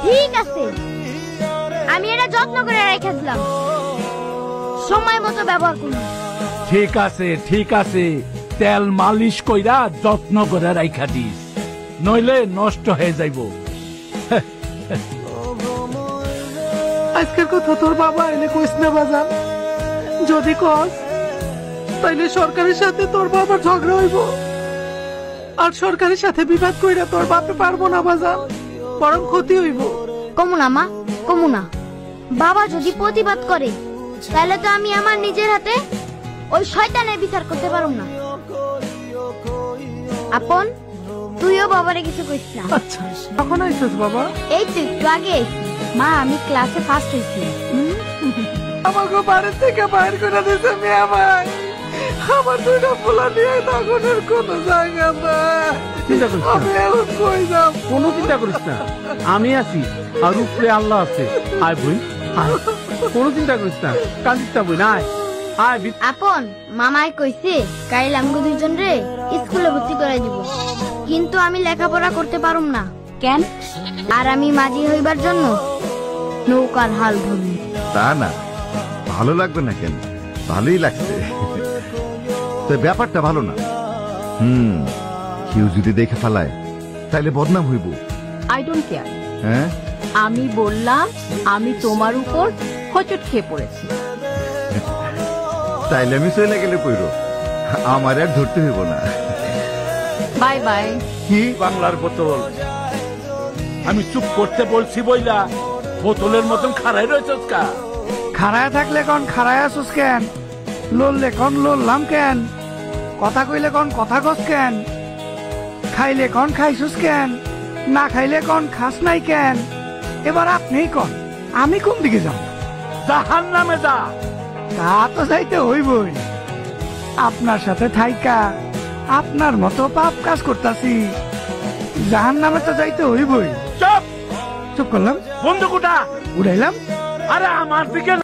ঠিক আছে, আমি এটা যত্ন করে রেখে দিলাম, সময় মতো ব্যবহার করব। ঠিক আছে ঠিক আছে, তেল মালিশ কইরা যত্ন করে রাইখা দিস, নইলে নষ্ট হয়ে যাইব। আজকের কথা তোর বাবা এনে কইস না বাজান, যদি কস তাইলে সরকারের সাথে তোর বাবার ঝগড়া হইব, আর সরকারের সাথে বিবাদ কইরা তোর বাপে পারবো না বাজান, বরং ক্ষতি হইব। কমুনা মা, কমুনা। বাবা যদি প্রতিবাদ করে তাহলে তো আমি আমার নিজের হাতে ওই শয়তানের বিচার করতে পারব না। আপন, তুইও বাবারে কিছু কইস না। আচ্ছা, কখন আইছিস বাবা? এই তো একটু আগে আইছি। মা, আমি ক্লাসে ফার্স্ট হইছি। আমাকে বাড়ির থেকে বাইর করে দিয়েছে মেয়ে ভাই, আমার দুইটা পোলা নিয়ে তখনের কোন জায়গা নাই। চিন্তা করিস আমি এখন কই যাব? কোনো চিন্তা করিস না, আমি আছি আর উপরে আল্লাহ আছে। আয় বই, কোনো চিন্তা করিস না, কান্দিস না বই, আয় আয়। আপন, মামাই কইছে কাইল আমগো দুইজন রে স্কুলে ভর্তি করাই দিব, কিন্তু আমি লেখাপড়া করতে পারুম না। কেন? আর আমি মাঝি হইবার জন্য নৌকার হাল ধরুন। তা না, ভালো লাগবে না কেন? ভালোই লাগছে, তো ব্যাপারটা ভালো না। কেউ যদি দেখে ফেলায় তাইলে বদনাম হইব। I don't care. হ্যাঁ, আমি বললাম আমি তোমার উপর হোঁচট খেয়ে পড়েছি। তাইলে আমি চলে গেলে কইরো, আমার আর ধরতে হইব না। Bye bye. কি বাংলার বোতল, আমি চুপ করতে বলছি বইলা বোতলের মতন খাড়াই রয়েছস কা? খাড়ায় থাকলে কোন খাড়ায় আসুস কেন? লড়লে কোন লড়লাম কেন? কথা কইলে কোন কথা কস কেন? খাইলে কোন খাইছুস কেন? না খাইলে কোন খাস নাই কেন? এবার আপনিই কোন, আমি কোন দিকে যাব? জাহান্নামে যা। তা তো যাইতে হইবই, আপনার সাথে থাইকা আপনার মতো পাপ কাজ করতাছি, জাহান্নামে তো যাইতে হইবই। চুপ, চুপ করলাম, বন্দুক উঠা। উড়াইলাম। আরে আমার দিকে